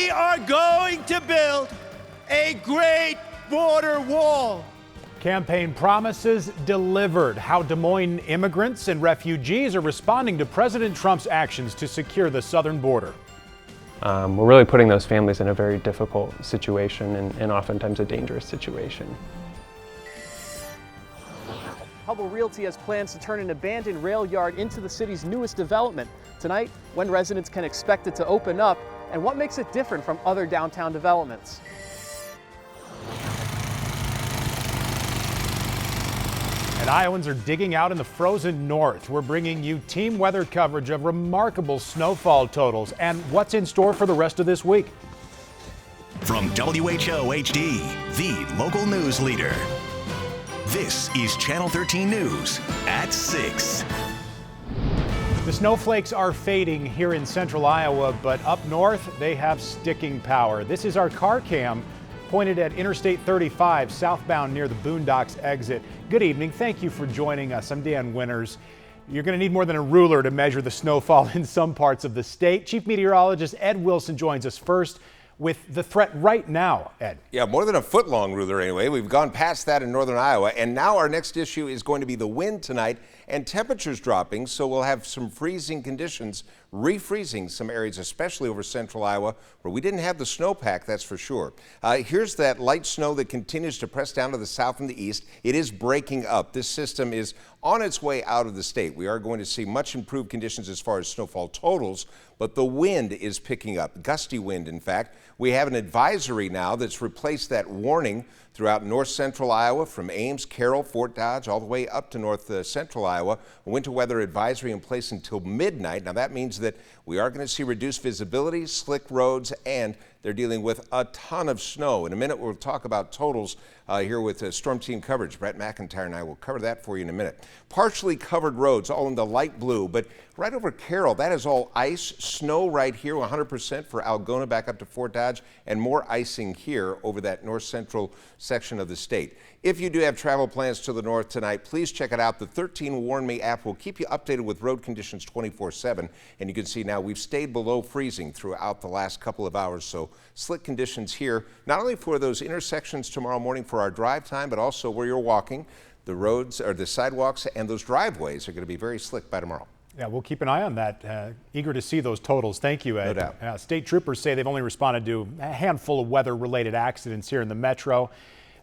We are going to build a great border wall. Campaign promises delivered. How Des Moines immigrants and refugees are responding to President Trump's actions to secure the southern border. We're really putting those families in a very difficult situation and oftentimes a dangerous situation. Hubble Realty has plans to turn an abandoned rail yard into the city's newest development. Tonight, when residents can expect it to open up and what makes it different from other downtown developments. And Iowans are digging out in the frozen north. We're bringing you team weather coverage of remarkable snowfall totals and what's in store for the rest of this week. From WHO HD, the local news leader. This is Channel 13 News at 6. The snowflakes are fading here in central Iowa, but up north they have sticking power. This is our car cam pointed at Interstate 35 southbound near the Boondocks exit. Good evening. Thank you for joining us. I'm Dan Winters. You're going to need more than a ruler to measure the snowfall in some parts of the state. Chief Meteorologist Ed Wilson joins us first with the threat right now, Ed. Yeah, more than a foot-long ruler anyway. We've gone past that in northern Iowa, and now our next issue is going to be the wind tonight and temperatures dropping, so we'll have some freezing conditions, refreezing some areas, especially over central Iowa, where we didn't have the snowpack, that's for sure. Here's that light snow that continues to press down to the south and the east. It is breaking up. This system is on its way out of the state. We are going to see much improved conditions as far as snowfall totals, but the wind is picking up, gusty wind, in fact. We have an advisory now that's replaced that warning throughout north central Iowa from Ames, Carroll, Fort Dodge, all the way up to north central Iowa. A winter weather advisory in place until midnight. Now that means that we are going to see reduced visibility, slick roads, and they're dealing with a ton of snow. In a minute, we'll talk about totals here with Storm Team coverage. Brett McIntyre and I will cover that for you in a minute. Partially covered roads, all in the light blue, but right over Carroll, that is all ice, snow right here, 100% for Algona back up to Fort Dodge, and more icing here over that north central section of the state. If you do have travel plans to the north tonight, please check it out. The 13 Warn Me app will keep you updated with road conditions 24/7. And you can see now we've stayed below freezing throughout the last couple of hours. So slick conditions here, not only for those intersections tomorrow morning for our drive time, but also where you're walking. The roads or the sidewalks and those driveways are going to be very slick by tomorrow. Yeah, we'll keep an eye on that. Eager to see those totals. Thank you, Ed. No doubt. State troopers say they've only responded to a handful of weather-related accidents here in the metro.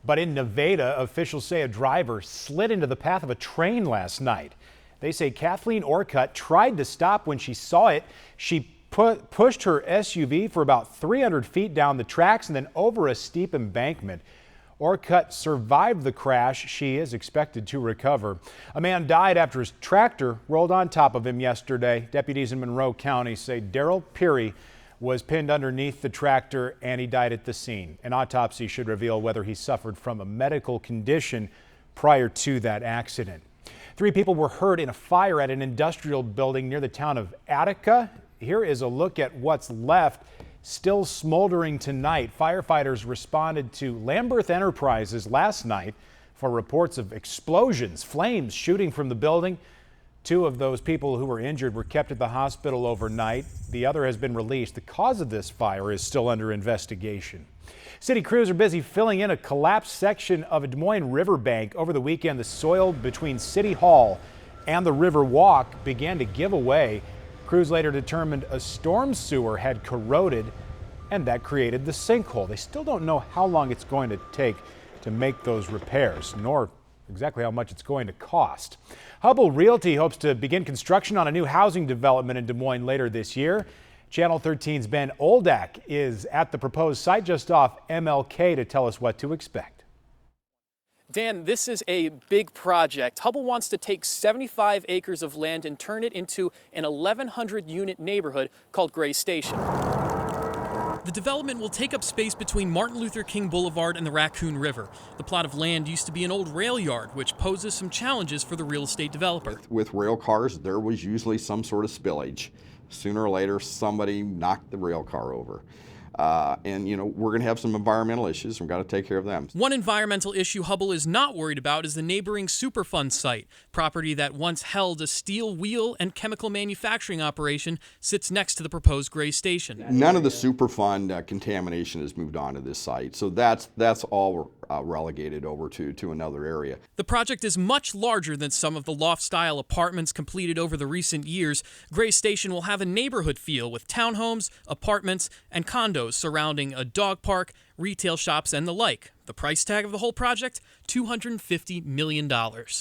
But in Nevada, officials say a driver slid into the path of a train last night. They say Kathleen Orcutt tried to stop when she saw it. She pushed her SUV for about 300 feet down the tracks and then over a steep embankment. Orcutt survived the crash. She is expected to recover. A man died after his tractor rolled on top of him yesterday. Deputies in Monroe County say Daryl Peary was pinned underneath the tractor and he died at the scene. An autopsy should reveal whether he suffered from a medical condition prior to that accident. 3 people were hurt in a fire at an industrial building near the town of Attica. Here is a look at what's left, still smoldering tonight. Firefighters responded to Lamberth Enterprises last night for reports of explosions, flames shooting from the building. 2 of those people who were injured were kept at the hospital overnight. The other has been released. The cause of this fire is still under investigation. City crews are busy filling in a collapsed section of a Des Moines riverbank. Over the weekend, the soil between City Hall and the River Walk began to give away. Crews later determined a storm sewer had corroded, and that created the sinkhole. They still don't know how long it's going to take to make those repairs, nor exactly how much it's going to cost. Hubble Realty hopes to begin construction on a new housing development in Des Moines later this year. Channel 13's Ben Oldak is at the proposed site just off MLK to tell us what to expect. Dan, this is a big project. Hubble wants to take 75 acres of land and turn it into an 1,100 unit neighborhood called Gray Station. The development will take up space between Martin Luther King Boulevard and the Raccoon River. The plot of land used to be an old rail yard, which poses some challenges for the real estate developer. With rail cars, there was usually some sort of spillage. Sooner or later, somebody knocked the rail car over. And we're going to have some environmental issues. We've got to take care of them. One environmental issue Hubbell is not worried about is the neighboring Superfund site. Property that once held a steel wheel and chemical manufacturing operation sits next to the proposed Gray Station. None of the Superfund contamination has moved on to this site, so that's all relegated over to another area. The project is much larger than some of the loft-style apartments completed over the recent years. Gray Station will have a neighborhood feel with townhomes, apartments, and condos surrounding a dog park, retail shops, and the like. The price tag of the whole project, $250 million.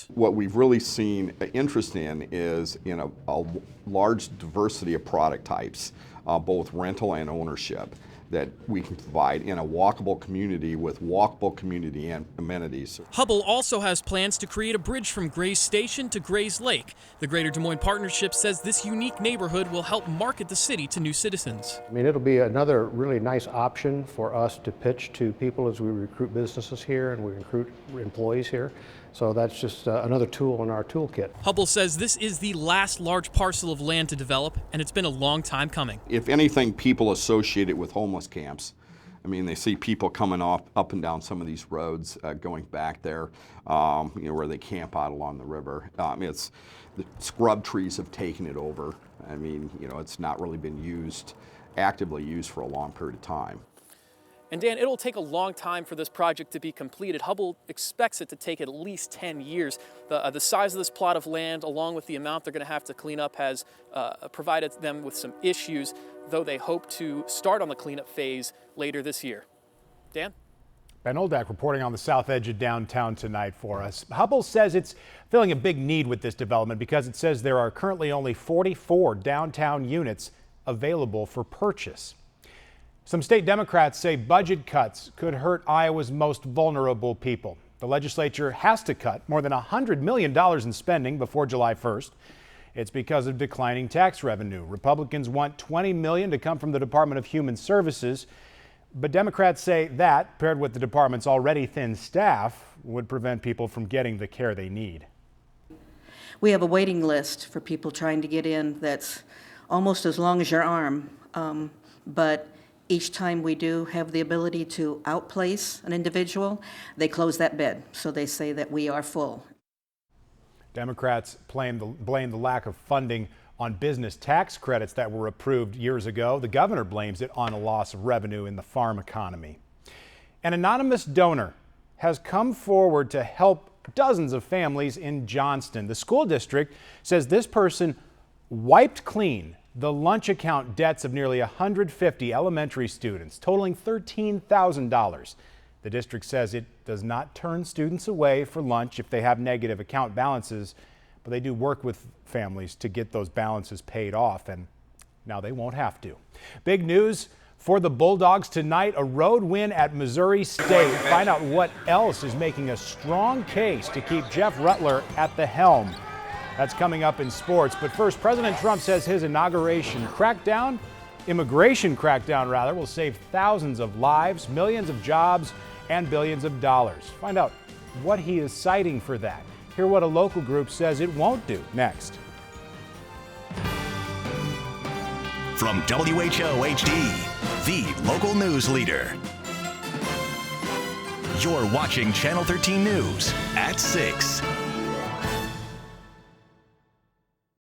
What we've really seen interest in is a large diversity of product types, both rental and ownership, that we can provide in a walkable community with walkable community amenities. Hubbell also has plans to create a bridge from Gray's Station to Gray's Lake. The Greater Des Moines Partnership says this unique neighborhood will help market the city to new citizens. I mean, it'll be another really nice option for us to pitch to people as we recruit businesses here and we recruit employees here. So that's just another tool in our toolkit. Hubbell says this is the last large parcel of land to develop, and it's been a long time coming. If anything, people associate it with homeless camps. I mean, they see people coming up and down some of these roads, going back there, where they camp out along the river. It's the scrub trees have taken it over. I mean, it's not really been actively used for a long period of time. And Dan, it'll take a long time for this project to be completed. Hubbell expects it to take at least 10 years. The size of this plot of land, along with the amount they're going to have to clean up, has provided them with some issues, though they hope to start on the cleanup phase later this year. Dan? Ben Oldak reporting on the south edge of downtown tonight for us. Hubbell says it's filling a big need with this development because it says there are currently only 44 downtown units available for purchase. Some state Democrats say budget cuts could hurt Iowa's most vulnerable people. The legislature has to cut more than $100 million in spending before July 1st. It's because of declining tax revenue. Republicans want $20 million to come from the Department of Human Services, but Democrats say that, paired with the department's already thin staff, would prevent people from getting the care they need. We have a waiting list for people trying to get in that's almost as long as your arm, but each time we do have the ability to outplace an individual, they close that bed. So they say that we are full. Democrats blame the lack of funding on business tax credits that were approved years ago. The governor blames it on a loss of revenue in the farm economy. An anonymous donor has come forward to help dozens of families in Johnston. The school district says this person wiped clean the lunch account debts of nearly 150 elementary students, totaling $13,000. The district says it does not turn students away for lunch if they have negative account balances, but they do work with families to get those balances paid off, and now they won't have to. Big news for the Bulldogs tonight, a road win at Missouri State. Find out what else is making a strong case to keep Jeff Rutler at the helm. That's coming up in sports. But first, President Trump says his immigration crackdown will save thousands of lives, millions of jobs, and billions of dollars. Find out what he is citing for that. Hear what a local group says it won't do next. From WHO HD, the local news leader. You're watching Channel 13 News at 6.